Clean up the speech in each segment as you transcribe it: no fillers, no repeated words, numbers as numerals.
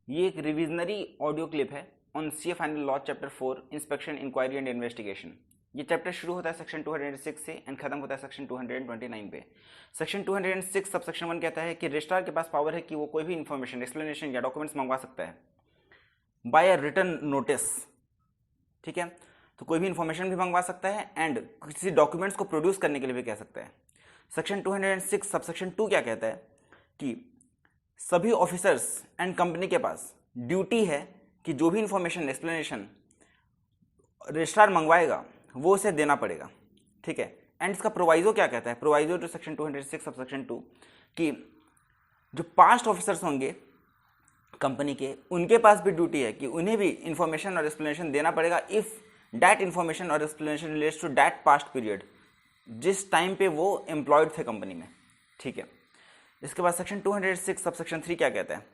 ये एक revisionary audio clip है on CA final law chapter 4 inspection inquiry and investigation. ये चैप्टर शुरू होता है सेक्शन 206 से एंड खत्म होता है सेक्शन 229 पे। सेक्शन 206 सब सेक्शन 1 कहता है कि रजिस्ट्रार के पास पावर है कि वो कोई भी इंफॉर्मेशन, एक्सप्लेनेशन या डॉक्यूमेंट्स मंगवा सकता है बाय अ रिटन नोटिस। ठीक है, तो कोई भी इंफॉर्मेशन भी मंगवा सकता है एंड किसी डॉक्यूमेंट्स को प्रोड्यूस करने के लिए भी कह सकता है। सेक्शन 206 सब सेक्शन 2 क्या कहता है कि सभी ऑफिसर्स एंड कंपनी के पास ड्यूटी है कि जो भी इंफॉर्मेशन, एक्सप्लेनेशन रजिस्ट्रार मंगवाएगा वो उसे देना पड़ेगा। ठीक है, एंड इसका प्रोवाइजो क्या कहता है, proviso to section 206 sub section 2 कि जो पास्ट ऑफिसर्स होंगे कंपनी के, उनके पास भी ड्यूटी है कि उन्हें भी इंफॉर्मेशन और एक्सप्लेनेशन देना पड़ेगा इफ दैट इंफॉर्मेशन और explanation relates to that past period, जिस टाइम पे वो एम्प्लॉयड थे कंपनी में। ठीक है, इसके बाद सेक्शन 206 सब सेक्शन 3 क्या कहता है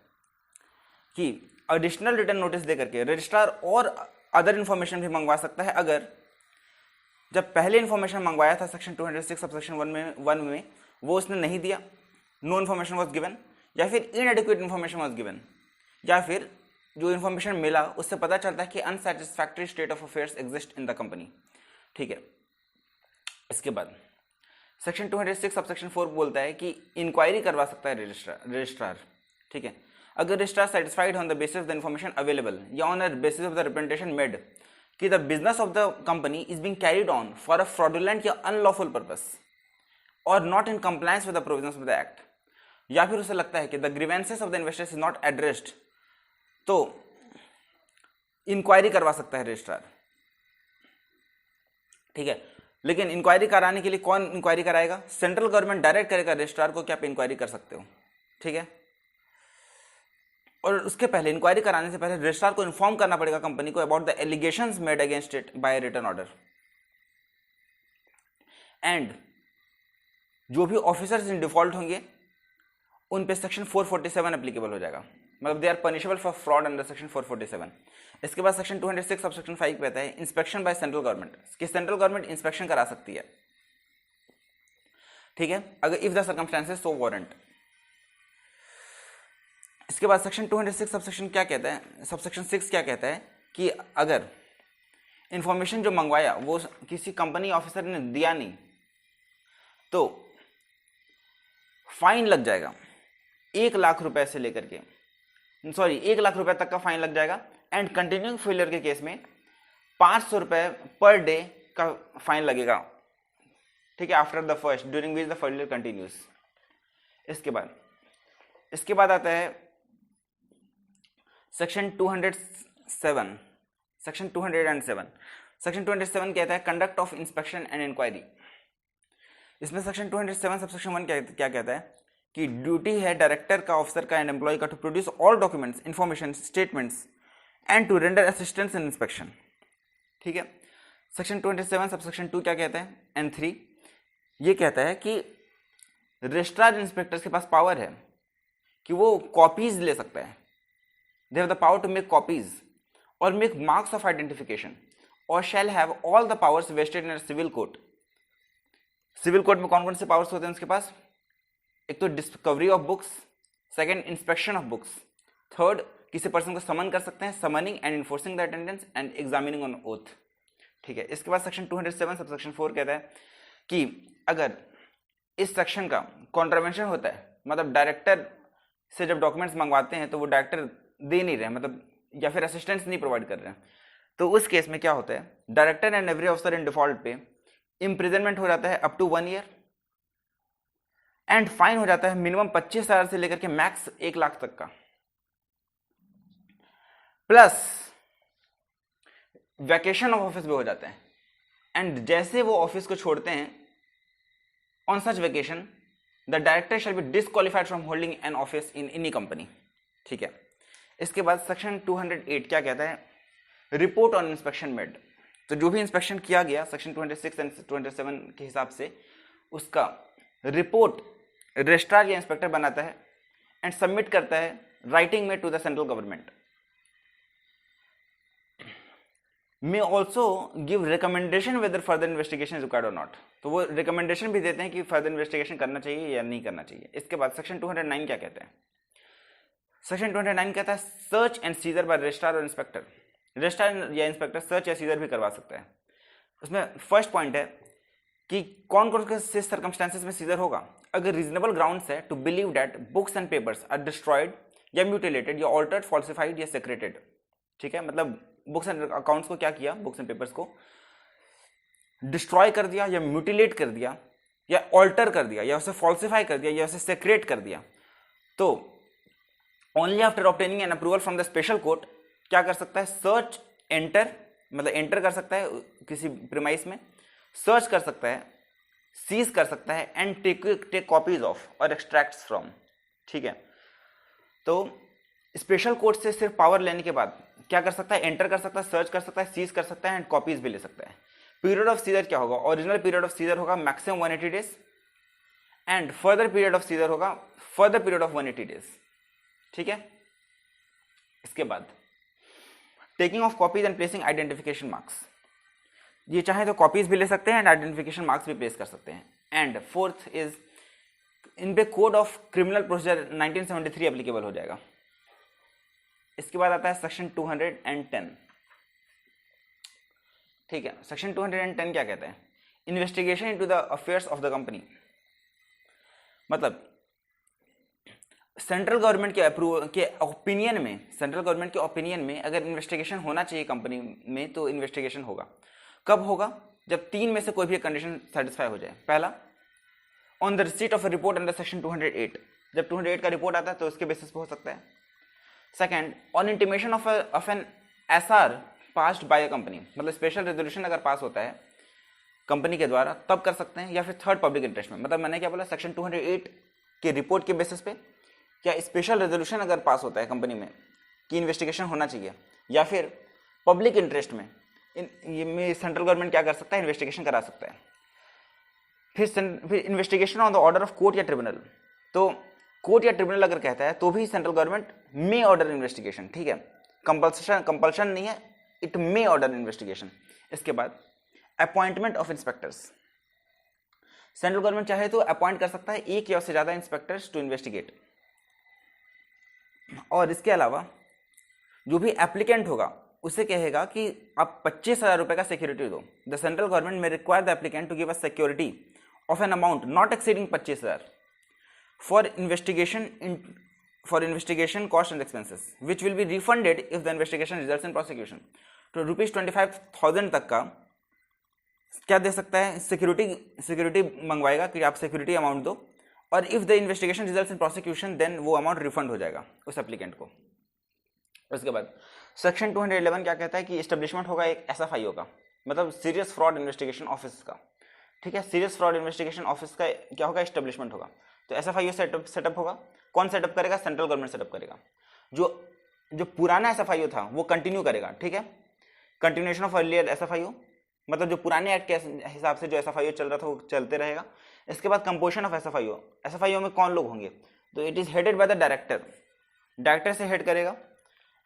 कि एडिशनल रिटर्न नोटिस देकर के रजिस्ट्रार और अदर इंफॉर्मेशन भी मंगवा सकता है अगर जब पहले इंफॉर्मेशन मंगवाया था सेक्शन 206 सब सेक्शन 1 में वो उसने नहीं दिया, नो इन्फॉर्मेशन वॉज गिवन, या फिर इनएडिक्वेट इन्फॉर्मेशन वॉज गिवन, या फिर जो इन्फॉर्मेशन मिला उससे पता चलता है कि unsatisfactory state of affairs exist in the company. ठीक है, इसके बाद सेक्शन 206 सब सेक्शन 4 बोलता है कि इंक्वायरी करवा सकता है रजिस्ट्रार। ठीक है, अगर registrar satisfied on the basis of the information available या on the basis of the representation made कि the business of the company is being carried on for a fraudulent या अनलॉफुल पर्पस और not in compliance with the provisions of the act, या फिर उसे लगता है कि the grievances of the investors is not addressed, तो inquiry करवा सकता है रजिस्ट्रार। ठीक है, लेकिन इंक्वायरी कराने के लिए कौन इंक्वायरी कराएगा? सेंट्रल गवर्नमेंट डायरेक्ट करेगा रजिस्ट्रार को कि आप इंक्वायरी कर सकते हो। ठीक है, और उसके पहले, इंक्वायरी कराने से पहले रजिस्ट्रार को इन्फॉर्म करना पड़ेगा कंपनी को about the allegations made against it by written order. And जो भी ऑफिसर्स इन डिफॉल्ट होंगे उन पे सेक्शन 447 एप्लीकेबल हो जाएगा, मतलब they are punishable for fraud under section 447। इसके बाद सेक्शन 206 सब सेक्शन 5 कहता है इंस्पेक्शन बाय सेंट्रल गवर्नमेंट, कि सेंट्रल गवर्नमेंट इंस्पेक्शन करा सकती है। ठीक है, अगर if the circumstances so warrant. इसके बाद सेक्शन 206 सब सेक्शन क्या कहता है, सब सेक्शन 6 क्या कहता है कि अगर इंफॉर्मेशन जो मंगवाया वो किसी कंपनी ऑफिसर ने दिया नहीं तो फाइन लग जाएगा 1 लाख रुपए से लेकर के 1 लाख रुपए तक का फाइन लग जाएगा। एंड कंटिन्यूइंग फेलियर के केस में 500 रुपए पर डे का फाइन लगेगा। ठीक है, after the first during which the failure continues. इसके बाद आता है सेक्शन 207। सेक्शन 207 कहता है conduct of inspection and inquiry. इसमें सेक्शन 207 सब सेक्शन 1 क्या कहता है कि ड्यूटी है डायरेक्टर का, ऑफिसर का एंड एम्प्लॉय का to produce all documents, information, statements and to render assistance in inspection. ठीक है, सेक्शन 27 सब सेक्शन 2 क्या कहता है एंड 3 ये कहता है कि रजिस्ट्रार इंस्पेक्टर्स के पास पावर है कि वो कॉपीज ले सकता है, they have the power to make copies और मेक मार्क्स ऑफ आइडेंटिफिकेशन और shall have all the powers vested in civil court. Civil court में कौन कौन से पावर्स होते हैं उसके पास? एक तो discovery of books, second inspection of books, third किसी पर्सन को समन कर सकते हैं, summoning and enforcing the attendance and examining on oath. ठीक है, इसके बाद सेक्शन 207 सब सेक्शन 4 कहता है कि अगर इस सेक्शन का कॉन्ट्रावेंशन होता है, मतलब डायरेक्टर से जब डॉक्यूमेंट्स मंगवाते हैं तो वो डायरेक्टर दे नहीं रहे, मतलब या फिर असिस्टेंस नहीं प्रोवाइड कर रहे हैं, तो उस केस में क्या होता है, director and every officer in default पे इम्प्रिजनमेंट हो जाता है up to 1 year and fine हो जाता है मिनिमम 25,000 से लेकर के मैक्स 1 लाख तक का, प्लस वैकेशन ऑफ ऑफिस भी हो जाता है। एंड जैसे वो ऑफिस को छोड़ते हैं on such vacation the director shall be disqualified from holding an office in any company. ठीक है, इसके बाद सेक्शन 208 क्या कहता है, रिपोर्ट ऑन इंस्पेक्शन मेड। तो जो भी इंस्पेक्शन किया गया सेक्शन 26 एंड 27 के हिसाब से उसका रिपोर्ट रजिस्ट्रार या इंस्पेक्टर बनाता है एंड सबमिट करता है राइटिंग में to the central government. May also give recommendation whether further investigation is required or not, तो वो रिकमेंडेशन भी देते हैं कि फर्दर इन्वेस्टिगेशन करना चाहिए या नहीं करना चाहिए। इसके बाद सेक्शन 209 क्या कहते हैं, सेक्शन 209 कहता है search and seizure by registrar or inspector. Registrar या इंस्पेक्टर सर्च या सीजर भी करवा सकता है। उसमें फर्स्ट पॉइंट है कि कौन कौन से सर्कमस्टेंसेस में सीजर होगा। अगर रीजनेबल ग्राउंड्स है to believe that books and papers are destroyed या म्यूटिलेटेड या ऑल्टर्ड, फॉल्सिफाइड या सेक्रेटेड। ठीक है, मतलब बुक्स एंड अकाउंट्स को क्या किया, बुक्स एंड पेपर्स को डिस्ट्रॉय कर दिया या म्यूटिलेट कर दिया या ऑल्टर कर दिया या उसे फॉल्सिफाई कर दिया या उसे सेक्रेट कर दिया, तो only after obtaining an approval from the special court क्या कर सकता है, सर्च एंटर, मतलब एंटर कर सकता है किसी प्रीमाइस में, सर्च कर सकता है, सीज कर सकता है एंड टेक कॉपीज ऑफ और एक्सट्रैक्ट्स फ्रॉम। ठीक है, तो स्पेशल कोर्ट से सिर्फ पावर लेने के बाद क्या कर सकता है, एंटर कर सकता है, सर्च कर सकता है, सीज कर सकता है एंड कॉपीज भी ले सकता है। पीरियड ऑफ सीजर क्या होगा, ओरिजिनल पीरियड ऑफ सीजर होगा maximum 180 days and further period of seizure होगा फर्दर पीरियड ऑफ 180 डेज। ठीक है, इसके बाद taking of copies and placing identification marks, ये चाहे तो कॉपीज भी ले सकते हैं एंड आइडेंटिफिकेशन मार्क्स भी प्लेस कर सकते हैं। एंड फोर्थ इज इन पे code of criminal procedure 1973 applicable हो जाएगा। इसके बाद आता है सेक्शन 210। ठीक है, सेक्शन 210 क्या कहता है, investigation into the affairs of the company. मतलब सेंट्रल गवर्नमेंट के अप्रूवल के ओपिनियन में, सेंट्रल गवर्नमेंट के ओपिनियन में अगर इन्वेस्टिगेशन होना चाहिए कंपनी में तो इन्वेस्टिगेशन होगा। कब होगा, जब तीन में से कोई भी कंडीशन सेटिस्फाई हो जाए। पहला, on the receipt of a report under section 208, जब 208 का रिपोर्ट आता है तो उसके बेसिस पे हो सकता है। Second, on intimation of an SR passed by a company, मतलब स्पेशल रेजोल्यूशन अगर पास होता है कंपनी के द्वारा तब कर सकते हैं। या फिर थर्ड, पब्लिक इंटरेस्ट में, मतलब मैंने क्या बोला, सेक्शन 208 के रिपोर्ट के बेसिस पे क्या स्पेशल रेजोल्यूशन अगर पास होता है कंपनी में कि इन्वेस्टिगेशन होना चाहिए, या फिर पब्लिक इंटरेस्ट में सेंट्रल गवर्नमेंट क्या कर सकता है, इन्वेस्टिगेशन करा सकता है। फिर investigation on the order of court या ट्रिब्यूनल, तो कोर्ट या ट्रिब्यूनल अगर कहता है तो भी सेंट्रल गवर्नमेंट मे ऑर्डर इन्वेस्टिगेशन। ठीक है, कंपल्शन नहीं है, इट मे ऑर्डर इन्वेस्टिगेशन। इसके बाद appointment of inspectors, central government चाहे तो अपॉइंट कर सकता है एक या उससे ज्यादा इंस्पेक्टर्स टू इन्वेस्टिगेट। और इसके अलावा जो भी एप्लीकेंट होगा उसे कहेगा कि आप 25,000 रुपए का सिक्योरिटी दो। The central government may require the applicant to give a security of an amount not exceeding 25,000 for investigation cost and expenses which will be refunded if the investigation results in prosecution. तो ₹25,000 तक का क्या दे सकता है, security मंगवाएगा कि आप security amount दो, और if the investigation results in prosecution then वो अमाउंट रिफंड हो जाएगा उस एप्लीकेंट को। उसके बाद सेक्शन 211 क्या कहता है कि एस्टेब्लिशमेंट होगा एक एसएफआईओ का, मतलब सीरियस फ्रॉड इन्वेस्टिगेशन ऑफिस का। ठीक है, सीरियस फ्रॉड इन्वेस्टिगेशन ऑफिस का क्या होगा, एस्टेब्लिशमेंट होगा। तो एसएफआईओ सेटअप होगा, कौन सेटअप करेगा, सेंट्रल गवर्नमेंट सेटअप करेगा। जो पुराना एसएफआईओ था वो कंटिन्यू करेगा। ठीक है, कंटिन्यूएशन ऑफ अर्लियर एसएफआईओ, मतलब जो पुराने एक्ट के हिसाब से जो एसएफआईओ चल रहा था वो चलते रहेगा। इसके बाद कंपोजिशन ऑफ एसएफआईओ, एसएफआईओ में कौन लोग होंगे, तो it is headed by the director से हेड करेगा।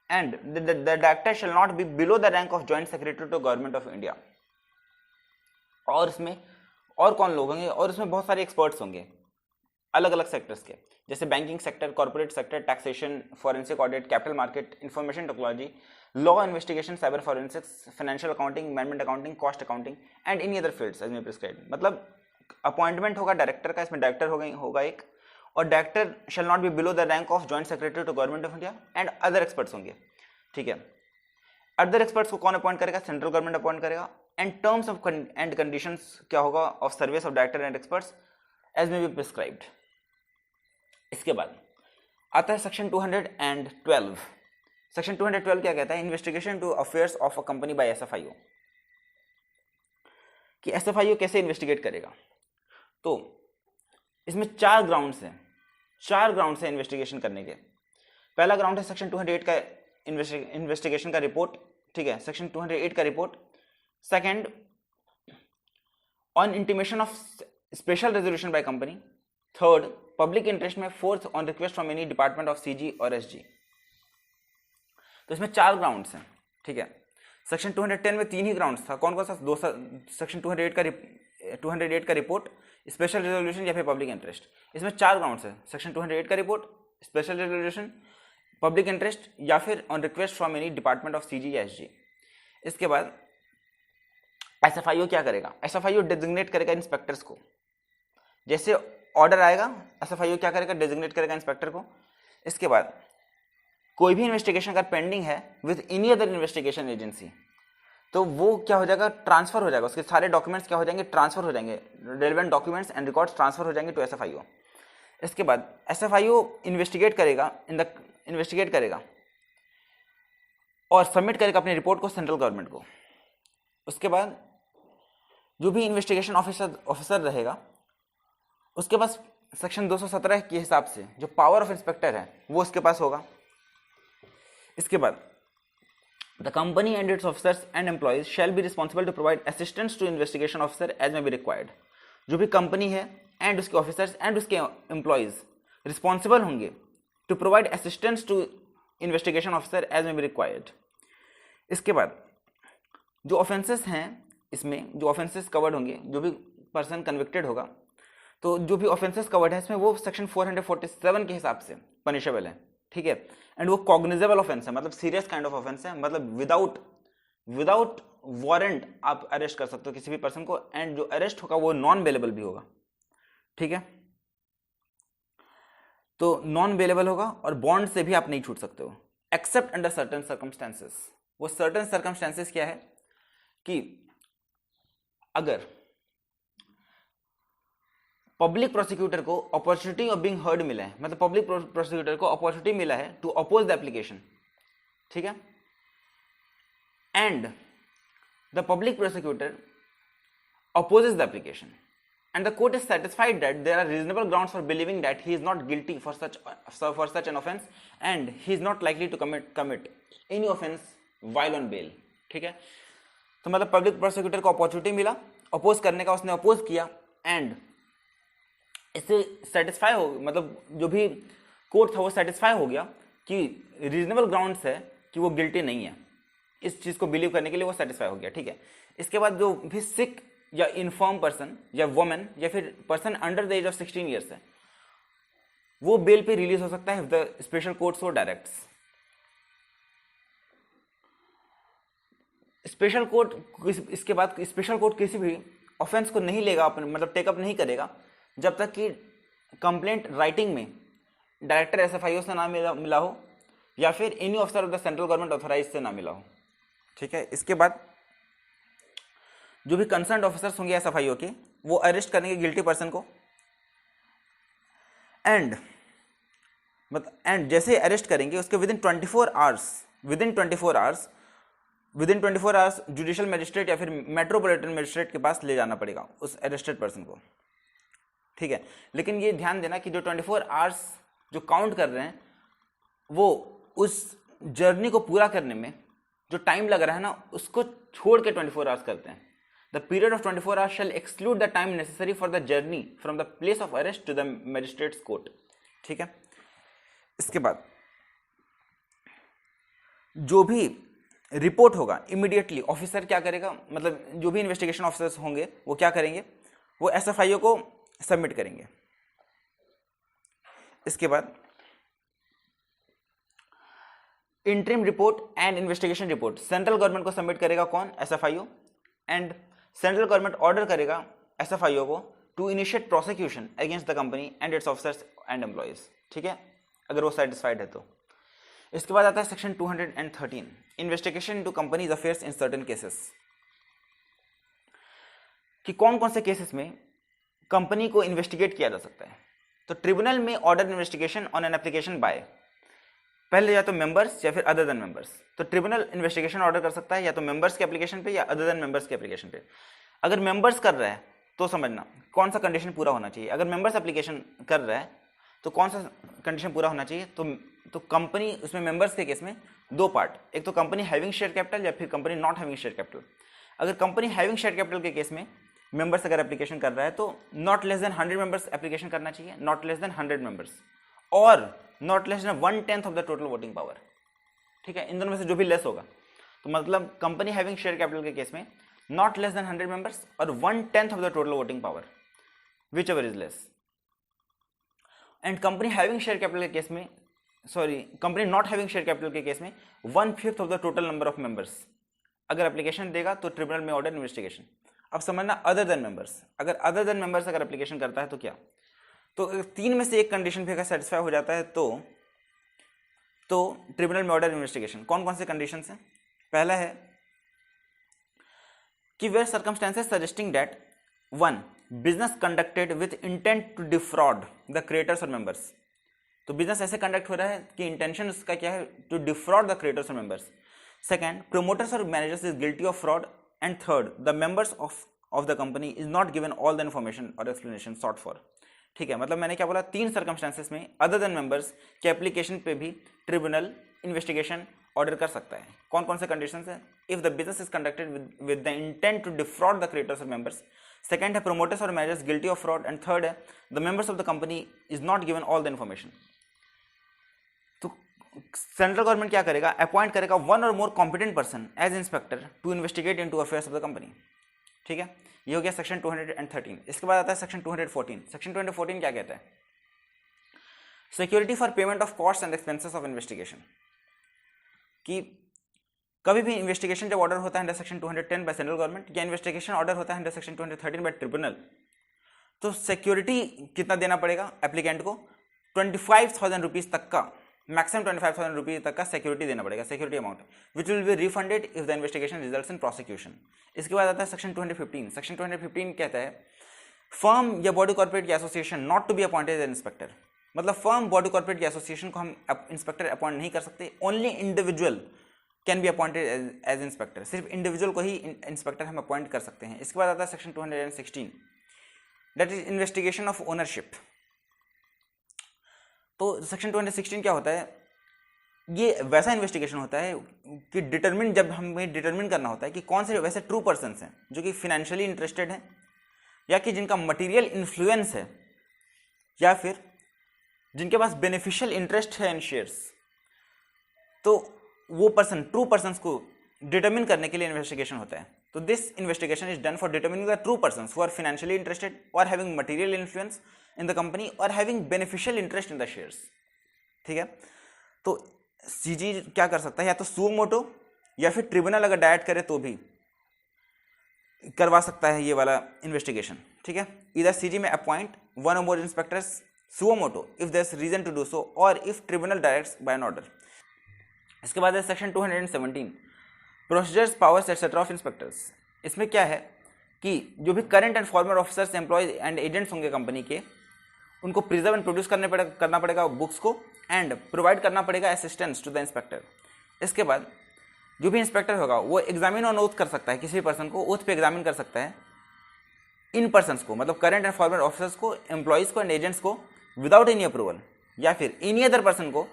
And the director shall not be below the rank of joint secretary to government of India. और इसमें और कौन लोग होंगे, और इसमें बहुत सारे एक्सपर्ट्स होंगे अलग अलग सेक्टर्स के, जैसे banking sector, corporate sector, taxation, forensic audit, capital market, information technology, law investigation, cyber forensics, financial accounting, management accounting, cost accounting and any other fields as may prescribed. मतलब अपॉइंटमेंट होगा director का, इसमें director होगा एक, और director shall not be below the rank of joint secretary to government of India and other experts होंगे। ठीक है, अदर एक्सपर्ट्स को कौन अपॉइंट करेगा, सेंट्रल गवर्नमेंट अपॉइंट करेगा। And terms of and conditions क्या होगा of service of director and experts as may be prescribed. इसके बाद आता है सेक्शन 212। सेक्शन 212 क्या कहता है, investigation to affairs of a company by SFIO, कि एसएफआईओ कैसे इन्वेस्टिगेट करेगा। तो इसमें 4 ग्राउंड्स हैं इन्वेस्टिगेशन करने के। पहला ग्राउंड है सेक्शन 208 का इन्वेस्टिगेशन का रिपोर्ट। ठीक है, सेक्शन 208 का report. Second, on intimation of special resolution by company. Third, public interest में। Fourth, on request from any department of CG और एसजी। तो इसमें 4 ग्राउंड्स हैं। ठीक है, सेक्शन 210 में 3 ही ग्राउंड्स था। कौन कौन सा, 2 सेक्शन 208 का रिपोर्ट, स्पेशल रेजोल्यूशन या फिर पब्लिक इंटरेस्ट। इसमें 4 ग्राउंड्स है, सेक्शन 208 का report, special resolution, public interest या फिर on request from any department of CG या एसजी। इसके बाद एसएफआईओ क्या करेगा, एसएफआईओ डेजिग्नेट करेगा इंस्पेक्टर्स को। जैसे ऑर्डर आएगा एसएफआईओ क्या करेगा, डेजिग्नेट करेगा इंस्पेक्टर को। इसके बाद कोई भी इन्वेस्टिगेशन अगर पेंडिंग है with any other investigation agency तो वो क्या हो जाएगा, ट्रांसफर हो जाएगा, उसके सारे डॉक्यूमेंट्स क्या हो जाएंगे, ट्रांसफर हो जाएंगे, relevant documents and records transfer हो जाएंगे टू एसएफआईओ। इसके बाद एसएफआईओ इन्वेस्टिगेट करेगा और सबमिट करेगा अपनी रिपोर्ट को सेंट्रल गवर्नमेंट को। उसके बाद जो भी इन्वेस्टिगेशन ऑफिसर रहेगा उसके पास सेक्शन 217 के हिसाब से जो पावर ऑफ इंस्पेक्टर है वो उसके पास होगा। इसके बाद the company and its officers and employees shall be responsible to provide assistance to investigation officer as may be required. जो भी कंपनी है एंड उसके ऑफिसर्स एंड उसके एम्प्लॉइज रिस्पॉन्सिबल होंगे to provide assistance to investigation officer as may be required. इसके बाद जो offences हैं, इसमें जो ऑफेंसेस कवर्ड होंगे, जो भी पर्सन कन्विक्टेड होगा तो जो भी ऑफेंसेस कवर्ड है इसमें वो सेक्शन 447 के हिसाब से पनिशेबल है, ठीक है। एंड वो कॉग्निजेबल ऑफेंस है, मतलब सीरियस काइंड ऑफ ऑफेंस है, मतलब विदाउट वारंट आप अरेस्ट कर सकते हो किसी भी पर्सन को, एंड जो अरेस्ट होगा वो नॉन बेलेबल भी होगा, ठीक है। तो नॉन बेलेबल होगा और बॉन्ड से भी आप नहीं छूट सकते हो एक्सेप्ट अंडर सर्टेन सर्कमस्टेंसेस। वो सर्टेन सर्कमस्टेंसेस क्या है कि अगर पब्लिक प्रोसिक्यूटर को अपॉर्चुनिटी ऑफ बीइंग हर्ड मिला है, मतलब पब्लिक प्रोसिक्यूटर को अपॉर्चुनिटी मिला है टू अपोज द एप्लीकेशन, ठीक है, and the public prosecutor opposes the application and the court is satisfied that there are reasonable grounds for believing that he is not guilty for such an offense and he is not likely to commit any offense while on bail, ठीक है। तो मतलब public prosecutor को opportunity मिला oppose करने का, उसने oppose किया एंड इससे सेटिस्फाई हो, मतलब जो भी कोर्ट था वो सेटिस्फाई हो गया कि रीजनेबल ग्राउंड्स है कि वो गिल्टी नहीं है, इस चीज को बिलीव करने के लिए वो सेटिस्फाई हो गया, ठीक है। इसके बाद जो भी सिक या इन्फॉर्म पर्सन या वुमेन या फिर person under the age of 16 years है वो बेल पे रिलीज हो सकता है if the special court so directs. Special court, इसके बाद स्पेशल कोर्ट किसी भी ऑफेंस को नहीं लेगा, मतलब टेकअप नहीं करेगा जब तक कि कंप्लेंट राइटिंग में डायरेक्टर एसएफआईओ से ना मिला हो या फिर any officer of the central government authorise से ना मिला हो, ठीक है। इसके बाद जो भी कंसर्न ऑफिसर्स होंगे एसएफआईओ के वो अरेस्ट करेंगे गिल्टी पर्सन को एंड जैसे अरेस्ट करेंगे उसके विदिन 24 आवर्स जुडिशियल मजिस्ट्रेट या फिर मेट्रोपॉलिटन मजिस्ट्रेट के पास ले जाना पड़ेगा उस अरेस्टेड पर्सन को, ठीक है। लेकिन ये ध्यान देना कि जो 24 आवर्स जो काउंट कर रहे हैं वो उस जर्नी को पूरा करने में जो टाइम लग रहा है ना उसको छोड़ के 24 आवर्स करते हैं। The period of 24 hours shall exclude the time necessary for the journey from the place of arrest to the magistrate's court, ठीक है। इसके बाद जो भी रिपोर्ट होगा इमीडिएटली ऑफिसर क्या करेगा, मतलब जो भी इन्वेस्टिगेशन ऑफिसर्स होंगे वो क्या करेंगे, वो एसएफआईओ को सबमिट करेंगे। इसके बाद interim report and investigation report central government को सबमिट करेगा कौन, SFIO, and central government order करेगा एसएफआईओ को to initiate prosecution against the company and its officers and employees, ठीक है, अगर वो सेटिस्फाइड है तो। इसके बाद आता है section 213 investigation into companies affairs in certain cases, कि कौन कौन से केसेस में कंपनी को इन्वेस्टिगेट किया जा सकता है। तो ट्रिब्यूनल में order investigation on an application by, पहले या तो मेंबर्स या फिर अदर देन मेंबर्स। तो ट्रिब्यूनल इन्वेस्टिगेशन ऑर्डर कर सकता है या तो मेंबर्स के एप्लीकेशन पे या अदर देन मेंबर्स के एप्लीकेशन पे। अगर मेंबर्स कर रहा है तो समझना कौन सा कंडीशन पूरा होना चाहिए। अगर मेंबर्स एप्लीकेशन कर रहा है तो कौन सा कंडीशन पूरा होना चाहिए, तो कंपनी उसमें मेंबर्स के केस में दो पार्ट, एक तो कंपनी हैविंग शेयर कैपिटल या फिर company not having share capital. अगर कंपनी हैविंग शेयर कैपिटल के केस में मेंबर्स अगर एप्लीकेशन कर रहा है तो not less than 100 members application करना चाहिए, नॉट लेस देन 100 मेंबर्स, और not less than 1/10 of the total voting power, ठीक है। इन दोनों में से जो भी लेस होगा, तो मतलब कंपनी हैविंग शेयर कैपिटल के केस में नॉट लेस देन 100 मेंबर्स और 1/10 of the total voting power, which ever is less. And company having share capital के केस में sorry company not having share capital के case में 1/5 of the total number of members अगर application देगा तो tribunal में order investigation. अब समझना अदर देन मेंबर्स, अगर अदर देन मेंबर्स अगर एप्लीकेशन करता है तो क्या, तो 3 में से एक कंडीशन भी अगर सेटिस्फाई हो जाता है तो ट्रिब्यूनल में ऑर्डर इन्वेस्टिगेशन। कौन कौन से कंडीशन है? पहला है कि where circumstances suggesting that 1 business conducted with intent to defraud the creditors और मेंबर्स, तो बिजनेस ऐसे कंडक्ट हो रहा है कि इंटेंशन उसका क्या है, टू डिफ्रॉड द क्रिएटर्स और मेंबर्स। सेकंड, प्रोमोटर्स और managers is guilty of fraud. And third, the members of the company is not given all the information और एक्सप्लेनेशन सॉट फॉर। ठीक है, मतलब मैंने क्या बोला, 3 सर्कमस्टेंसेस में अदर देन मेंबर्स के एप्लीकेशन पे भी ट्रिब्यूनल इन्वेस्टिगेशन ऑर्डर कर सकता है। कौन कौन से कंडीशंस है? If the business is conducted with the intent to defraud the creditors और मेंबर्स, सेकंड है प्रोमोटर्स और managers guilty of fraud, and third है the members of the company is not given all the information. तो central government क्या करेगा, appoint करेगा 1 और more competent person as inspector to investigate into affairs of the company. ठीक है, ये हो गया सेक्शन 213। इसके बाद आता है सेक्शन 214। सेक्शन 214 क्या कहता है? Security for payment of cost and expenses of investigation, कि कभी भी इन्वेस्टिगेशन जब ऑर्डर होता है under section 210 by central government या इन्वेस्टिगेशन ऑर्डर होता है अंडर सेक्शन 213 बाय ट्रिब्यूनल, तो सिक्योरिटी कितना देना पड़ेगा एप्लीकेंट को? 25,000 रुपीज तक का, मैक्सिमम 25,000 रुपीज तक का सिक्योरिटी देना पड़ेगा, security amount, which will be refunded if the investigation results in prosecution. इसके बाद आता है सेक्शन 215। सेक्शन 215 कहता है फर्म या बॉडी कॉर्पोरेट या association not to be appointed as inspector, मतलब फर्म, बॉडी कॉर्पोरेट या एसोसिएशन को हम इंस्पेक्टर अपॉइंट नहीं कर सकते, only individual can be appointed as inspector, सिर्फ इंडिविजुअल को ही इंस्पेक्टर हम अपॉइंट कर सकते हैं। इसके बाद आता है section 216, that is investigation of ownership. तो सेक्शन 216 क्या होता है? ये वैसा इन्वेस्टिगेशन होता है कि डिटरमिन, जब हमें डिटरमिन करना होता है कि कौन से वैसे ट्रू पर्सन्स हैं जो कि फाइनेंशियली इंटरेस्टेड हैं या कि जिनका मटेरियल इन्फ्लुएंस है या फिर जिनके पास बेनिफिशियल इंटरेस्ट है इन शेयर्स, तो वो पर्सन, ट्रू पर्सन्स को डिटरमिन करने के लिए इन्वेस्टिगेशन होता है। तो this investigation is done for determining the true persons who are financially interested और having material influence in the company और having beneficial interest in the shares. ठीक है, तो सीजी क्या कर सकता है, या तो सुओ मोटो या फिर ट्रिब्यूनल अगर डायरेक्ट करे तो भी करवा सकता है ये वाला इन्वेस्टिगेशन। ठीक है, इधर सीजी में अपॉइंट 1 और more inspectors suo motu if there is reason to do so और if tribunal directs by an order. इसके बाद है section 217, procedures, powers etcetera of inspectors. इसमें क्या है कि जो भी current and former officers, employees and agents होंगे कंपनी के, उनको प्रिजर्व एंड प्रोड्यूस करना पड़ेगा बुक्स को एंड प्रोवाइड करना पड़ेगा असिस्टेंस टू द इंस्पेक्टर। इसके बाद जो भी इंस्पेक्टर होगा वो एग्जामिन ऑन ओथ कर सकता है, किसी भी पर्सन को ओथ पे एग्जामिन कर सकता है इन पर्सन्स को, मतलब करंट एंड फॉर्मर ऑफिसर्स को, एम्प्लॉयज को एंड एजेंट्स को विदाउट एनी अप्रूवल, या फिर एनी अदर पर्सन को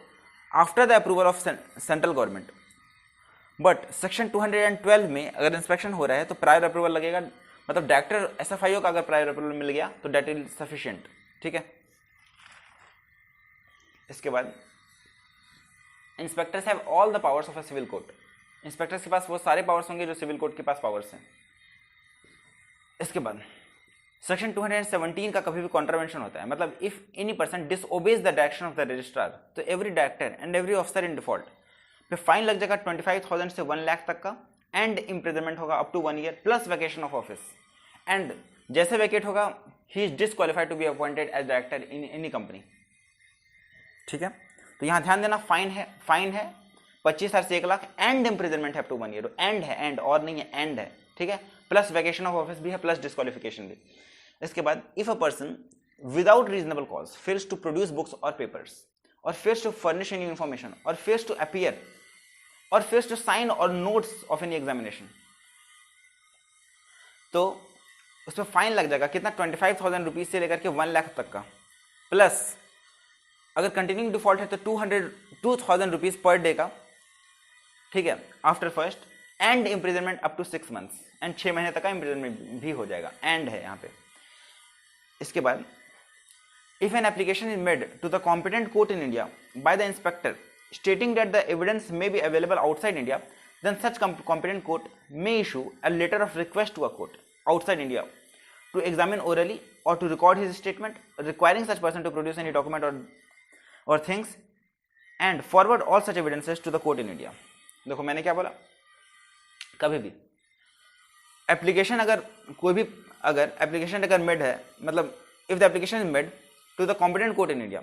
after the approval of central government. But section 212 में अगर इंस्पेक्शन हो रहा है तो प्रायर अप्रूवल लगेगा, मतलब डायरेक्टर एसएफआईओ का अगर प्रायर अप्रूवल मिल गया तो दैट इज सफिशिएंट। ठीक है, इसके बाद inspectors have all the powers of a civil court. Inspectors के पास वो सारे पावर्स होंगे जो सिविल कोर्ट के पास पावर्स हैं। इसके बाद सेक्शन 217 का कभी भी कॉन्ट्रावेंशन होता है, मतलब if any person disobeys the direction of the registrar, तो every director and every officer in default पे फाइन लग जाएगा 25,000 से 1 लाख तक का, एंड इम्प्रिजनमेंट होगा up to 1 year plus vacation of office, and जैसे वैकेट होगा he is disqualified to be appointed as director in any company. ठीक है, तो यहां ध्यान देना, फाइन है 25,000 से 1 लाख, एंड इम्प्रिजनमेंट है अप टू 1 ईयर, एंड है, एंड और नहीं है, एंड है। ठीक है, प्लस वैकेशन ऑफ ऑफिस भी है, प्लस डिस्क्वालिफिकेशन भी। इसके बाद if a person without reasonable cause fails to produce books और पेपर्स और fails to furnish any information और फेल्स टू अपीयर और फेल्स टू साइन और नोट्स ऑफ एनी एग्जामिनेशन, तो उसमें फाइन लग जाएगा कितना, 25,000 रुपीज से लेकर के 1 लाख तक का, प्लस अगर कंटिन्यूइंग डिफॉल्ट है तो 2,000 रुपीज पर डे का। ठीक है, after first, and imprisonment up to 6 months, and 6 महीने तक का इम्प्रिजनमेंट भी हो जाएगा, एंड है यहाँ पे। इसके बाद if an application is made to the competent court in India by the inspector stating that the evidence may be available outside India, then such competent court may issue a letter of request to a court outside India to examine orally or to record his statement, requiring such person to produce any document or things and forward all such evidences to the court in India. देखो मैंने क्या बोला, कभी भी application अगर कोई भी अगर एप्लीकेशन अगर मेड है, मतलब if the application is made to the competent court in India,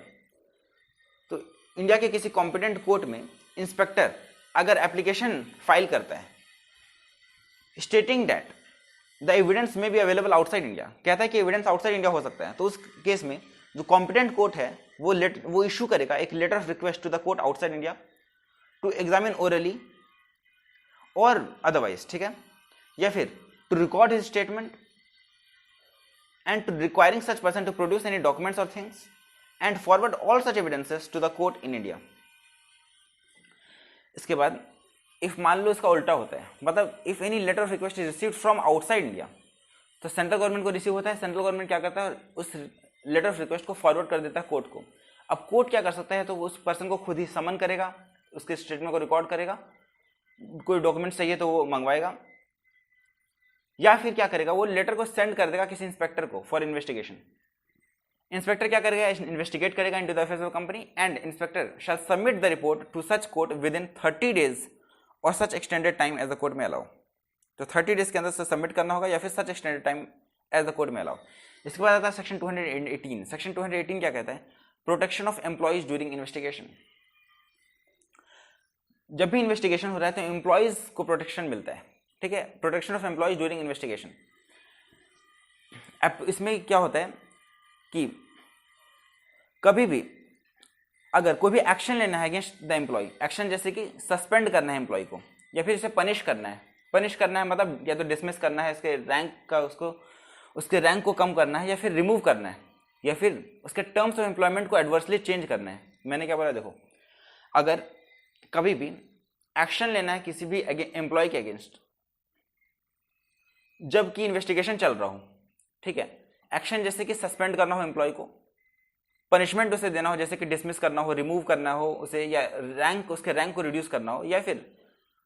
तो इंडिया के किसी कॉम्पिटेंट कोर्ट में इंस्पेक्टर अगर एप्लीकेशन फाइल करता है stating that the evidence may be available outside India, कहता है कि एविडेंस आउटसाइड इंडिया हो सकता है, तो उस केस में जो कॉम्पिटेंट कोर्ट है वो इशू करेगा एक letter of request to the court outside India to examine orally और अदरवाइज, ठीक है, या फिर to record his statement and to requiring such person to produce any documents और things and forward all such evidences to the court in India. इसके बाद if मान लो इसका उल्टा होता है, मतलब if any letter of request is received from outside India, तो सेंट्रल गवर्नमेंट को रिसीव होता है, सेंट्रल गवर्नमेंट क्या करता है उस लेटर ऑफ रिक्वेस्ट को फॉरवर्ड कर देता है कोर्ट को। अब कोर्ट क्या कर सकता है, तो उस पर्सन को खुद ही समन करेगा, उसके स्टेटमेंट को रिकॉर्ड करेगा, कोई डॉक्यूमेंट्स चाहिए तो वो मंगवाएगा, या फिर क्या करेगा वो लेटर को सेंड कर देगा किसी इंस्पेक्टर को फॉर इन्वेस्टिगेशन। इंस्पेक्टर क्या करेगा, इन्वेस्टिगेट करेगा into the affairs of company and inspector shall submit the report to such court within 30 days और such extended time as the court may allow. तो 30 days के अंदर से submit करना होगा या फिर such extended time as the court may allow. इसके बाद आता है सेक्शन 218। सेक्शन 218 क्या कहता है, protection of employees during investigation. जब भी इन्वेस्टिगेशन हो रहा है तो एम्प्लॉइज को प्रोटेक्शन मिलता है, ठीक है, protection of employees during investigation. इसमें क्या होता है कि कभी भी अगर कोई भी एक्शन लेना है अगेंस्ट द एम्प्लॉय, एक्शन जैसे कि सस्पेंड करना है एम्प्लॉय को या फिर इसे पनिश करना है मतलब या तो डिसमिस करना है, इसके रैंक का उसके रैंक को कम करना है, या फिर रिमूव करना है, या फिर उसके टर्म्स ऑफ एम्प्लॉयमेंट को एडवर्सली चेंज करना है। मैंने क्या बोला, देखो अगर कभी भी एक्शन लेना है किसी भी एम्प्लॉय के अगेंस्ट जबकि इन्वेस्टिगेशन चल रहा हो, ठीक है, एक्शन जैसे कि सस्पेंड करना हो एम्प्लॉय को, पनिशमेंट उसे देना हो जैसे कि डिसमिस करना हो, रिमूव करना हो उसे, या उसके रैंक को रिड्यूस करना हो, या फिर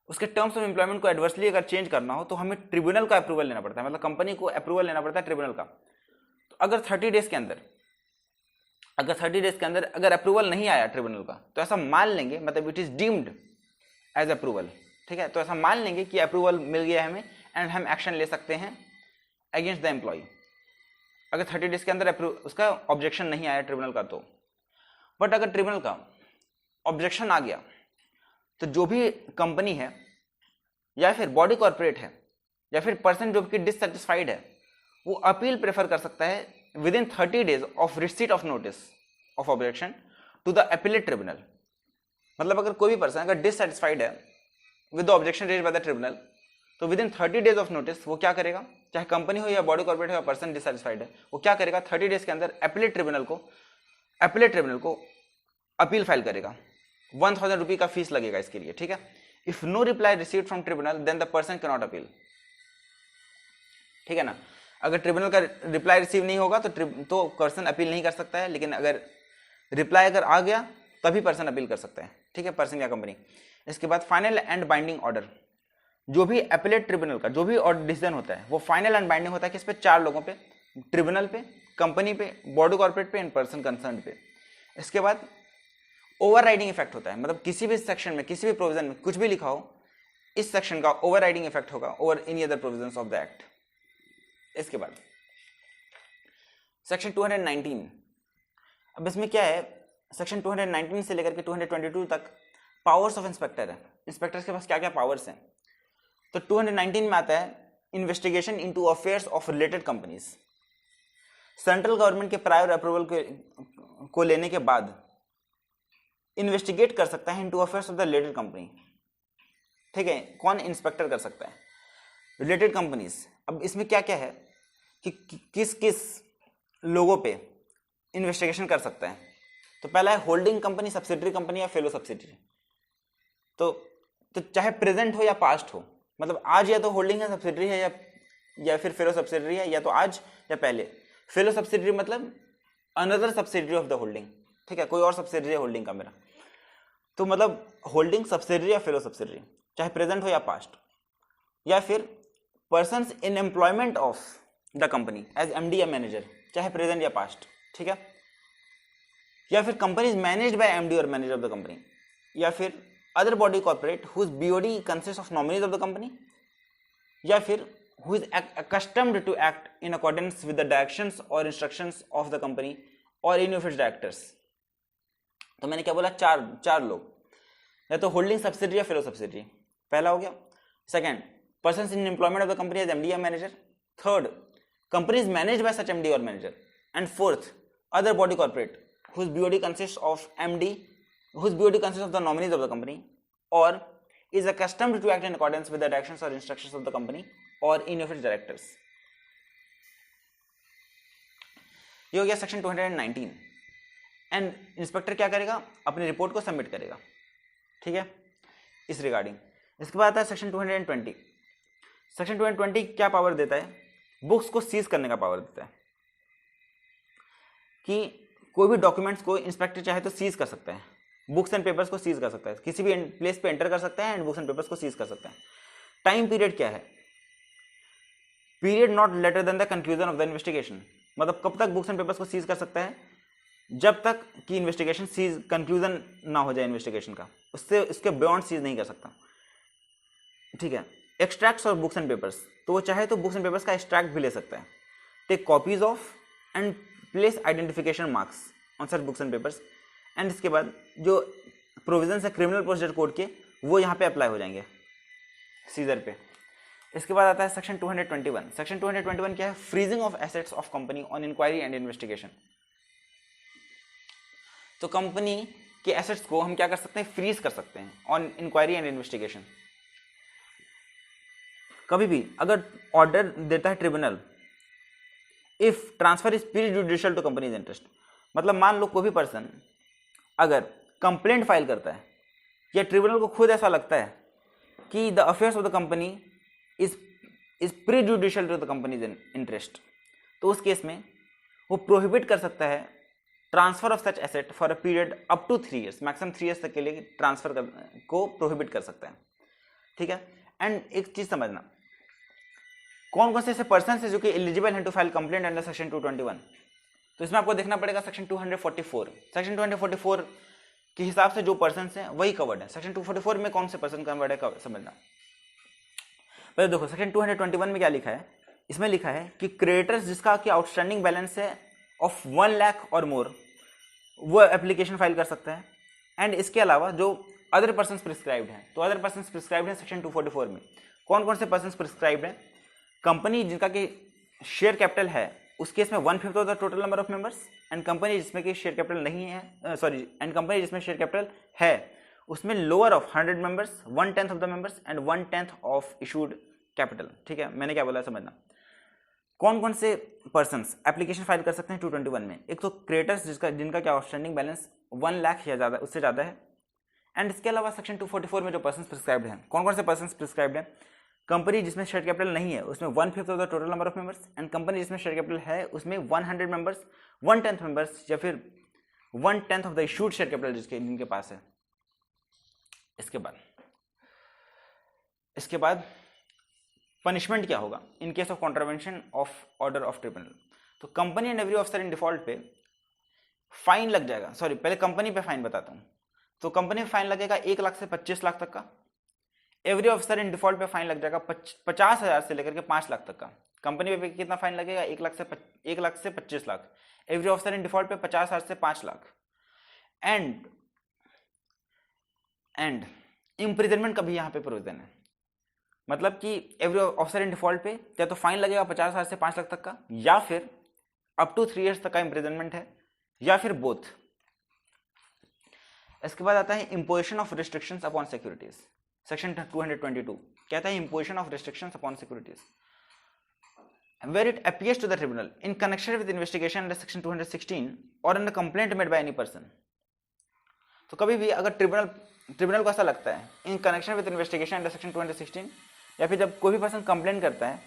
उसके टर्म्स ऑफ एम्प्लॉयमेंट को एडवर्सली अगर चेंज करना हो, तो हमें ट्रिब्यूनल का अप्रूवल लेना पड़ता है, मतलब कंपनी को अप्रूवल लेना पड़ता है ट्रिब्यूनल का। तो अगर 30 डेज के अंदर अगर अप्रूवल नहीं आया ट्रिब्यूनल का, तो ऐसा मान लेंगे, मतलब it is deemed as approval, ठीक है, तो ऐसा मान लेंगे कि अप्रूवल मिल गया हमें एंड हम एक्शन ले सकते हैं अगेंस्ट द एम्प्लॉय। अगर 30 डेज के अंदर उसका ऑब्जेक्शन नहीं आया ट्रिब्यूनल का, तो बट अगर ट्रिब्यूनल का ऑब्जेक्शन आ गया, तो जो भी कंपनी है या फिर बॉडी कॉर्पोरेट है या फिर पर्सन जो कि डिससेटिस्फाइड है, वो अपील प्रेफर कर सकता है within 30 days of receipt of notice of objection to the appellate tribunal. मतलब अगर कोई भी पर्सन अगर डिससेटिस्फाइड है with the objection raised by the tribunal, तो within 30 days of notice वो क्या करेगा, चाहे कंपनी हो या बॉडी कॉर्पोरेट हो या पर्सन डिससेटिस्फाइड है, वो क्या करेगा 30 डेज के अंदर अपीलेट ट्रिब्यूनल को अपील फाइल करेगा। 1000 रुपये का फीस लगेगा इसके लिए, ठीक है। If no reply received from tribunal then the person can not appeal, ठीक है ना। अगर ट्रिब्यूनल का रिप्लाई रिसीव नहीं होगा तो पर्सन अपील नहीं कर सकता है, लेकिन अगर रिप्लाई अगर आ गया तभी पर्सन अपील कर सकता है, ठीक है, पर्सन या कंपनी। इसके बाद फाइनल एंड बाइंडिंग ऑर्डर, जो भी अपीलेट ट्रिब्यूनल का जो भी डिसीजन होता है वो फाइनल एंड बाइंडिंग होता है किस पे, 4 लोगों पे, ट्रिब्यूनल पे, कंपनी पे, बॉडी कॉर्पोरेट पे एंड पर्सन कंसर्न पे। इसके बाद ओवरराइडिंग इफेक्ट होता है, मतलब किसी भी सेक्शन में किसी भी प्रोविजन में कुछ भी लिखा हो, इस सेक्शन का ओवरराइडिंग इफेक्ट होगा over any other provisions of the act. इसके बाद सेक्शन 219, अब इसमें क्या है, सेक्शन 219 से लेकर के 222 तक पावर्स ऑफ इंस्पेक्टर है, इंस्पेक्टर के पास क्या क्या पावर्स हैं। तो 219 में आता है investigation into affairs of related companies. Central government के प्रायर अप्रूवल को लेने के बाद इन्वेस्टिगेट कर सकता है into affairs of the related company, ठीक है। कौन इंस्पेक्टर कर सकता है, रिलेटेड कंपनीज। अब इसमें क्या क्या है कि किस किस लोगों पे इन्वेस्टिगेशन कर सकता है। तो पहला है होल्डिंग कंपनी, सब्सिडरी कंपनी या फेलो सब्सिडरी। तो चाहे प्रेजेंट हो या पास्ट हो, मतलब आज या तो होल्डिंग है सब्सिडरी है या फिर फेलो सब्सिडरी है, या तो आज या पहले। फेलो सब्सिडरी मतलब another subsidiary of the holding, ठीक है, कोई और सब्सिडरी है होल्डिंग का मेरा। तो मतलब होल्डिंग सब्सिडरी या फेलो सब्सिडरी, चाहे प्रेजेंट हो या पास्ट, या फिर persons in employment of the company as MD या मैनेजर, चाहे प्रेजेंट या पास्ट, ठीक है। या फिर company is managed by MD और मैनेजर ऑफ द कंपनी, या फिर other body corporate whose BOD consist of nominees of the company, या फिर who is accustomed to act in accordance with the directions or instructions of the company or any of its directors। तो मैंने क्या बोला, चार लोग, या तो होल्डिंग सब्सिडरी या फेलो सब्सिडरी, पहला हो गया। Second, persons in employment of the company as MD या manager. Third, company is managed by such MD और manager. And fourth, other body corporate whose BOD consist of MD, whose BOD consist of the nominees of the company और is accustomed to act in accordance with the directions or instructions of the company or any of its directors। ये हो गया section 219। And inspector क्या करेगा, अपनी report को submit करेगा, ठीक है, इस रिगार्डिंग। इसके बाद आता है सेक्शन 220। सेक्शन 220 क्या पावर देता है, बुक्स को सीज करने का पावर देता है, कि कोई भी डॉक्यूमेंट्स को इंस्पेक्टर चाहे तो सीज कर सकता है, बुक्स एंड पेपर्स को सीज कर सकता है, किसी भी प्लेस पे एंटर कर सकता है एंड बुक्स एंड पेपर्स को सीज कर सकता है। टाइम पीरियड क्या है, period not later than the conclusion of the investigation. मतलब कब तक बुक्स एंड पेपर्स को सीज कर सकता है, जब तक कि इन्वेस्टिगेशन सीज कंक्लूजन ना हो जाए इन्वेस्टिगेशन का, उसके बियॉन्ड सीज नहीं कर सकता, ठीक है। एक्सट्रैक्ट्स और बुक्स एंड पेपर्स, तो वो चाहे तो बुक्स एंड पेपर्स का एक्सट्रैक्ट भी ले सकता है, take copies of and place identification marks on such books and papers. And इसके बाद जो प्रोविजंस है क्रिमिनल प्रोसीजर कोड के, वो यहाँ पे अप्लाई हो जाएंगे सीजर पे। इसके बाद आता है सेक्शन 221। सेक्शन 221 क्या है, freezing of assets of company on inquiry and investigation. तो कंपनी के एसेट्स को हम क्या कर सकते हैं, फ्रीज कर सकते हैं ऑन इंक्वायरी एंड इन्वेस्टिगेशन। कभी भी अगर ऑर्डर देता है tribunal, if transfer is prejudicial to company's interest, मतलब मान लो कोई भी पर्सन अगर कंप्लेंट फाइल करता है या ट्रिब्यूनल को खुद ऐसा लगता है कि the affairs of the company is prejudicial to the company's interest, तो उस केस में वो प्रोहिबिट कर सकता है transfer of such asset for a period up to 3 years, maximum 3 years तक के लिए ट्रांसफर को प्रोहिबिट कर सकता है, ठीक है। एंड एक चीज समझना, कौन कौन से ऐसे पर्सन है जो कि एलिजिबल हैं to file complaint under section 221। तो इसमें आपको देखना पड़ेगा सेक्शन 244। सेक्शन 244 के हिसाब से जो पर्सन हैं वही कवर्ड है। सेक्शन 244 में कौन से पर्सन कवर्ड है समझना। पहले देखो सेक्शन 221 में क्या लिखा है, इसमें लिखा है कि क्रेडिटर्स जिसका कि आउटस्टैंडिंग बैलेंस है ऑफ 1 लाख और मोर, वो एप्लीकेशन फाइल कर सकता है। एंड इसके अलावा जो अदर पर्सन प्रिस्क्राइब्ड हैं, तो अदर पर्सन प्रिस्क्राइब्ड हैं सेक्शन 244 में। कौन कौन से पर्सन प्रिस्क्राइब्ड हैं, कंपनी जिनका कि शेयर कैपिटल है उस केस में 1/5 of the total number of members, and company जिसमें कि शेयर कैपिटल नहीं है, एंड कंपनी जिसमें शेयर कैपिटल है उसमें lower of 100 members, 1/10 of the members and 1/10 of issued capital, ठीक है। मैंने क्या बोला समझना। कौन कौन से पर्सन्स एप्लीकेशन फाइल कर सकते हैं 221 में, एक तो क्रेडिटर्स जिनका क्या आउटस्टैंडिंग बैलेंस 1 लाख या ज़्यादा उससे ज़्यादा है। एंड इसके अलावा सेक्शन 244 में जो पर्सन प्रिस्क्राइब्ड हैं, कौन कौन से पर्सन प्रिस्क्राइब्ड हैं, कंपनी जिसमें शेयर कैपिटल नहीं है उसमें 1/5 of the total number of members, and company जिसमें शेयर कैपिटल है उसमें 100 मेंबर्स, 1/10 मेंबर्स या फिर 1/10 of the issued share capital जिनके पास है। इसके बाद पनिशमेंट क्या होगा in case of contravention of order of tribunal. तो company and every officer in default पे फाइन लग जाएगा, सॉरी पहले कंपनी पे फाइन बताता हूँ। तो कंपनी पे फाइन लगेगा 1 लाख से 25 लाख तक का। एवरी ऑफिसर इन डिफॉल्ट पे फाइन लग जाएगा 50,000 से लेकर के 5 लाख तक का। कंपनी पे कितना फाइन लगेगा, 1 लाख से 25 lakh. Every officer in default पे 50,000 से 5 लाख। एंड इम्प्रिजनमेंट का भी यहाँ पे प्रोविजन है, मतलब कि एवरी ऑफिसर इन डिफॉल्ट पे या तो फाइन लगेगा 50,000 से 5 लाख तक का, या फिर अप टू 3 years तक का इम्प्रिजनमेंट है, या फिर बोथ। इसके बाद आता है imposition of restrictions upon securities. Section 222 कहता है imposition of restrictions upon securities where it appears to the tribunal in connection with investigation under section 216 or under complaint made by any person। तो कभी भी अगर ट्रिब्यूनल को ऐसा लगता है in connection with investigation under section 216, या फिर जब कोई भी पर्सन कंप्लेंट करता है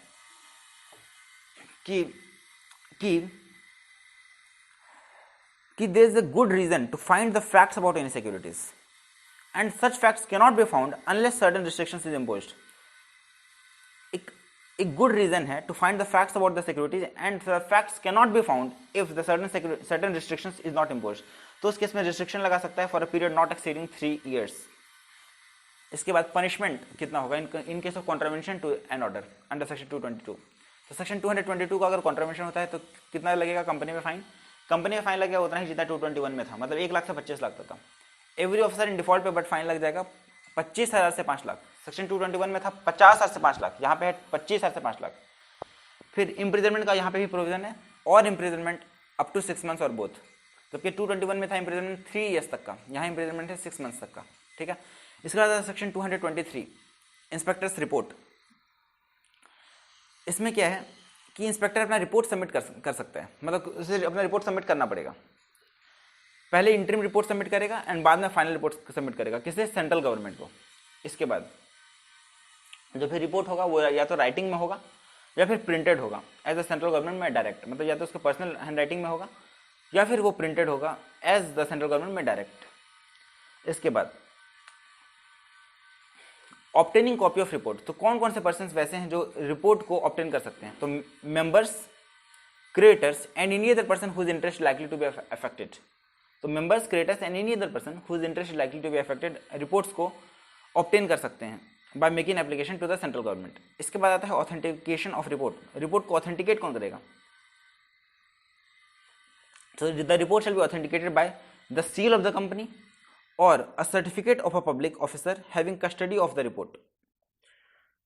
कि there is a good reason to find the facts about insecurities and such facts cannot be found unless certain restrictions is imposed। एक गुड रीजन है to find the facts about the securities and the facts can not be found if the certain restrictions is not imposed. तो उस case में restriction लगा सकता है for a period not exceeding 3 years। इसके बाद punishment कितना होगा in case of contravention to an order under section 222। तो सेक्शन 222 का अगर कॉन्ट्रावेंशन होता है तो कितना लगेगा कंपनी में फाइन? कंपनी में फाइन लगेगा उतना ही जितना 221 में था, मतलब 1 लाख से 25 लाख तक का। एवरी ऑफिसर इन डिफॉल्ट पे बट फाइन लग जाएगा 25,000 से 5 लाख। सेक्शन 221 में था 50,000 से 5 लाख, यहाँ पे है 25,000 से 5 लाख। फिर इम्प्रिजनमेंट का यहाँ पे भी प्रोविजन है, और इम्प्रिजनमेंट अप टू 6 months और बोथ। जबकि 221 में था इम्प्रिजनमेंट 3 years तक का, यहाँ इम्प्रिजनमेंट है 6 months तक का। ठीक है, इसके बाद सेक्शन 223 इंस्पेक्टर्स रिपोर्ट। इसमें क्या है कि इंस्पेक्टर अपना रिपोर्ट सबमिट कर सकता है, मतलब उसे अपना रिपोर्ट सबमिट करना पड़ेगा। पहले इंटरिम रिपोर्ट सबमिट करेगा एंड बाद में फाइनल रिपोर्ट सबमिट करेगा, किसे? सेंट्रल गवर्नमेंट को। इसके बाद जो फिर रिपोर्ट होगा वो या तो राइटिंग में होगा या फिर प्रिंटेड होगा एज अ सेंट्रल गवर्नमेंट में डायरेक्ट, मतलब या तो उसके पर्सनल हैंड राइटिंग में होगा या फिर वो प्रिंटेड होगा एज द सेंट्रल गवर्नमेंट में डायरेक्ट। इसके बाद ऑब्टेनिंग कॉपी ऑफ रिपोर्ट। तो कौन कौन से पर्सन वैसे हैं जो रिपोर्ट को ऑब्टेन कर सकते हैं? तो members, creditors and any other person whose interest likely to be affected. तो members, creditors and any other person whose interest likely to be affected reports को ऑब्टेन कर सकते हैं by making application to the central government. इसके बाद आता है authentication of report. Report को ऑथेंटिकेट कौन करेगा? So the report shall be authenticated by the seal of the company or a certificate of a public officer having custody of the report.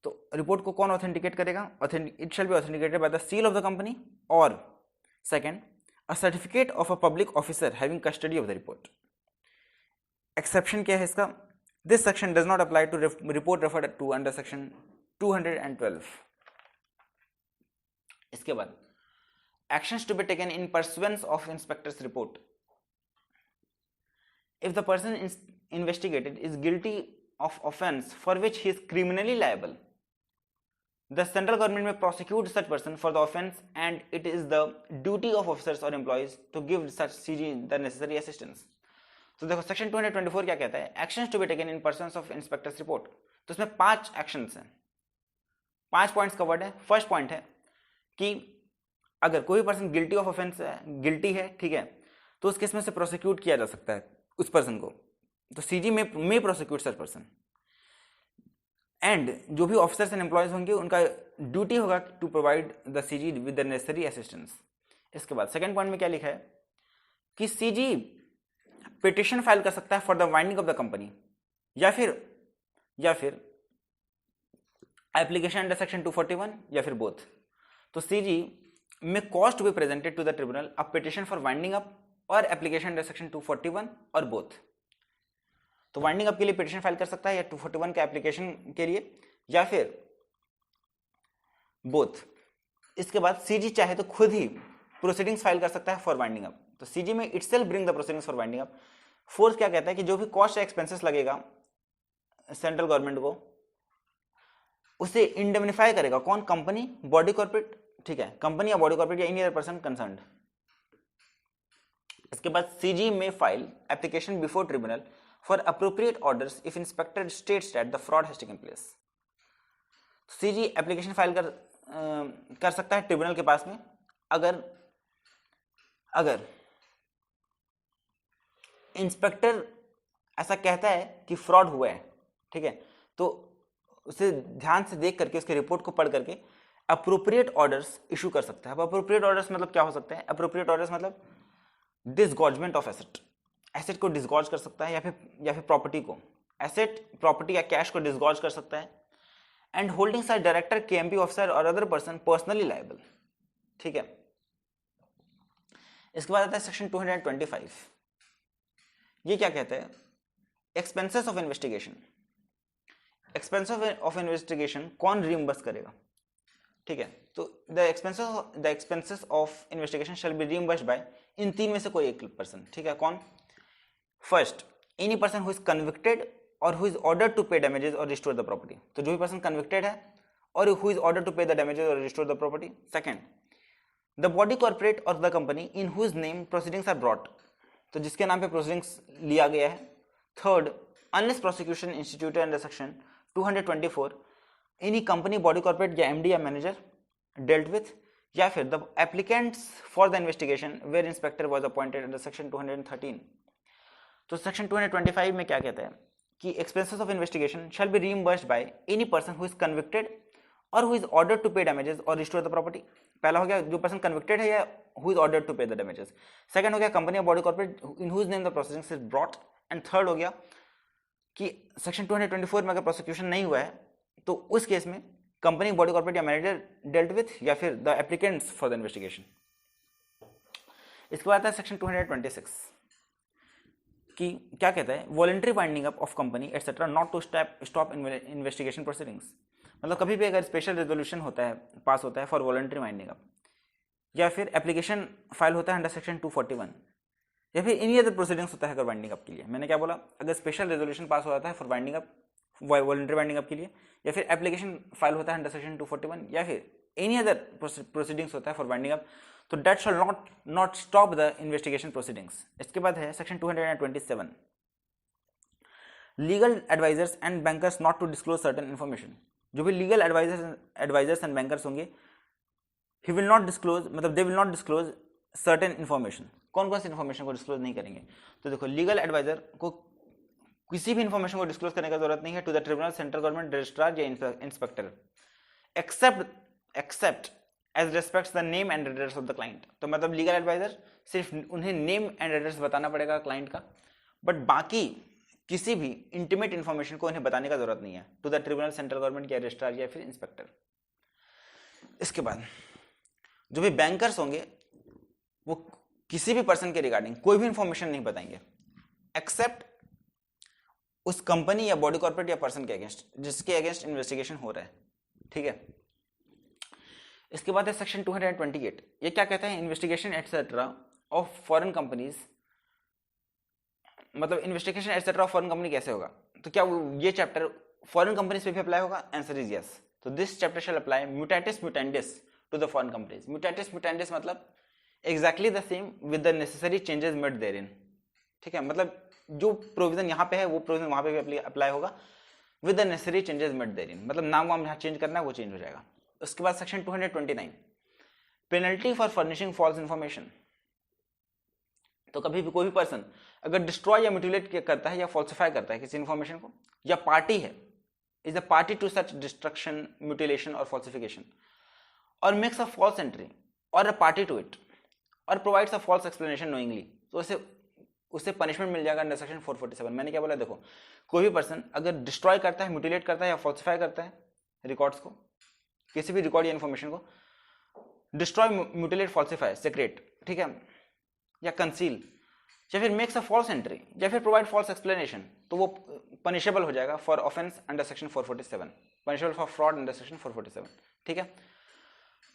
तो report को कौन ऑथेंटिकेट करेगा? It shall be authenticated by the seal of the company और second a certificate of a public officer having custody of the report. Exception क्या है इसका? This section does not apply to report referred to under section 212। इसके बाद actions to be taken in pursuance of inspector's report. If the person investigated is guilty of offense for which he is criminally liable, the central government may prosecute such person for the offense and it is the duty of officers or employees to give such CG the necessary assistance. तो देखो section 224 क्या कहता है? Actions to be taken in pursuance of inspector's report। तो इसमें 5 actions हैं, 5 points covered है। First point है कि अगर कोई पर्सन गिल्टी ऑफ ऑफेंस है, गिल्टी है, ठीक है, तो उस केस में से प्रोसिक्यूट किया जा सकता है उस पर्सन को। तो सीजी में प्रोसिक्यूट सच पर्सन एंड जो भी ऑफिसर्स एंड एम्प्लॉयज होंगे उनका ड्यूटी होगा to provide the CG with the necessary assistance. इसके बाद सेकंड पॉइंट में क्या लिखा है कि सीजी पिटिशन फाइल कर सकता है for the winding of the company या फिर एप्लीकेशन अंडर सेक्शन 241 या फिर बोथ। तो सीजी में cost to be presented to the tribunal a petition for winding up और एप्लीकेशन अंडर सेक्शन 241 और बोथ। तो वाइंडिंग अप के लिए पिटिशन फाइल कर सकता है या 241 के एप्लीकेशन के लिए या फिर बोथ। इसके बाद सीजी चाहे तो खुद ही प्रोसीडिंग्स फाइल कर सकता है फॉर वाइंडिंग अप। तो सीजी में itself bring the proceedings for winding up. Fourth क्या कहता है कि जो भी कॉस्ट या एक्सपेंसेस लगेगा सेंट्रल गवर्नमेंट को उसे इंडेमनिफाई करेगा कौन? कंपनी, बॉडी कॉर्पोरेट, ठीक है, कंपनी या बॉडी कॉर्पोरेट या एनी अदर पर्सन कंसर्न्ड। इसके बाद सीजी में file application before tribunal for appropriate orders if inspector states that the fraud has taken place. CG application file कर सकता है ट्रिब्यूनल के पास में अगर इंस्पेक्टर ऐसा कहता है कि फ्रॉड हुआ है, ठीक है, तो उसे ध्यान से देख करके उसके रिपोर्ट को पढ़ करके अप्रोप्रिएट ऑर्डर्स इशू कर सकता है। अब अप्रोप्रिएट ऑर्डर्स मतलब क्या हो सकते हैं? अप्रोप्रिएट ऑर्डर्स मतलब डिसगॉर्जमेंट ऑफ एसेट को डिसगॉर्ज कर सकता है या फिर प्रॉपर्टी को, एसेट, प्रॉपर्टी या कैश को डिसगॉर्ज कर सकता है and holding such director, KMP officer और अदर पर्सन पर्सनली लायबल, ठीक है। इसके बाद आता है सेक्शन 225। ये क्या कहता है? Expenses of investigation. Expenses of investigation कौन रिइंबर्स करेगा? ठीक है, तो the expenses of investigation shall be reimbursed by, इन तीन में से कोई एक पर्सन, ठीक है, कौन? First, any person who is convicted और who is ordered to pay damages और रिस्टोर द प्रॉपर्टी। तो जो भी पर्सन कन्विक्टेड है और who is ordered to pay the damages और restore the property. Second, the body corporate और the company in whose name proceedings are brought, तो जिसके नाम पे प्रोसीडिंग्स लिया गया है। Third, unless prosecution instituted under section 224 any company, body corporate या एमडी या मैनेजर डेल्ट विथ, या फिर the applicants for the investigation where inspector was appointed under section 213 तो सेक्शन 225 में क्या कहता है कि expenses of investigation shall be reimbursed by any person who is convicted और who is ordered to pay damages और रिस्टोर द प्रॉपर्टी। पहला हो गया जो पर्सन कन्विक्टेड है या who is ordered to pay the damages. Second हो गया कंपनी या body corporate in whose name the proceedings is brought. And third हो गया कि सेक्शन 224 में अगर प्रोसिक्यूशन नहीं हुआ है तो उस केस में कंपनी बॉडी कॉर्पोरेट या मैनेजर डेल्ट विथ या फिर the applicants for the investigation. इसके बाद है सेक्शन 226 कि क्या कहता है voluntary winding up of company etcetera not to stop investigation proceedings. मतलब कभी भी अगर स्पेशल रेजोल्यूशन होता है पास होता है फॉर वॉलंटरी वाइंडिंग अप या फिर एप्लीकेशन फाइल होता है अंडर सेक्शन 241 या फिर एनी अदर प्रोसीडिंग्स होता है अगर वाइंडिंग अप के लिए। मैंने क्या बोला, अगर स्पेशल रेजोल्यूशन पास हो जाता है for winding up voluntary winding up के लिए या फिर एप्लीकेशन फाइल होता है अंडर सेक्शन 241 या फिर एनी अदर प्रोसीडिंग्स होता है फॉर वाइंडिंग अप, तो that shall not stop the investigation proceedings. इसके बाद है section 227 legal advisers and bankers not to disclose certain information. जो भी लीगल एडवाइजर्स एंड बैंकर्स होंगे ही विल नॉट डिस्क्लोज, मतलब they will not disclose certain information. कौन कौन सी information को डिस्क्लोज नहीं करेंगे? तो देखो लीगल एडवाइजर को किसी भी इन्फॉर्मेशन को डिस्क्लोज करने की जरूरत नहीं है to the tribunal, central government, registrar या inspector except as respects the name and address of the client. तो मतलब लीगल एडवाइजर सिर्फ उन्हें नेम एंड एड्रेस बताना पड़ेगा क्लाइंट का, बट बाकी किसी भी इंटीमेट इन्फॉर्मेशन को उन्हें बताने का जरूरत नहीं है to the tribunal, central government या रजिस्ट्रार या फिर इंस्पेक्टर। इसके बाद जो भी बैंकर्स होंगे वो किसी भी पर्सन के रिगार्डिंग कोई भी इंफॉर्मेशन नहीं बताएंगे एक्सेप्ट उस कंपनी या बॉडी कॉर्पोरेट या पर्सन के अगेंस्ट जिसके अगेंस्ट इन्वेस्टिगेशन हो रहा है। ठीक है, इसके बाद है सेक्शन 228। ये क्या कहता है, investigation etcetera of foreign companies, मतलब investigation etcetera of foreign company कैसे होगा? तो क्या ये चैप्टर फॉरेन कंपनीज पे भी अप्लाई होगा? Answer is yes. तो this chapter shall apply mutatis mutandis to the foreign companies. Mutatis mutandis मतलब exactly the same with the necessary changes made therein. ठीक है, मतलब जो प्रोविजन यहाँ पे है वो प्रोविजन वहां पे भी अप्लाई होगा with the necessary changes made therein. मतलब नाम वाम यहाँ चेंज करना है वो चेंज हो जाएगा। उसके बाद section 229 penalty for furnishing false information. तो कभी भी कोई भी पर्सन अगर डिस्ट्रॉय या म्यूटिलेट करता है या फॉल्सिफाई करता है किसी इन्फॉर्मेशन को, या पार्टी है is a party to such destruction, mutilation और फॉल्सिफिकेशन, और मेक्स अ फॉल्स एंट्री और अ पार्टी टू इट और provides a false explanation knowingly, तो उससे पनिशमेंट मिल जाएगा अंडर सेक्शन 447। मैंने क्या बोला, देखो कोई भी पर्सन अगर डिस्ट्रॉय करता है, म्यूटिलेट करता है या फॉल्सिफाई करता है रिकॉर्ड्स को, किसी भी रिकॉर्ड या इन्फॉर्मेशन को, डिस्ट्रॉय, म्यूटिलेट, फॉल्सिफाई, सेक्रेट, ठीक है, या कंसील, या फिर मेक्स अ फॉल्स एंट्री या फिर प्रोवाइड फॉल्स एक्सप्लेनेशन, तो वो पनिशेबल हो जाएगा for offence under section 447, punishable for fraud under section 447। ठीक है,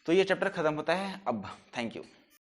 तो ये चैप्टर खत्म होता है अब। Thank you.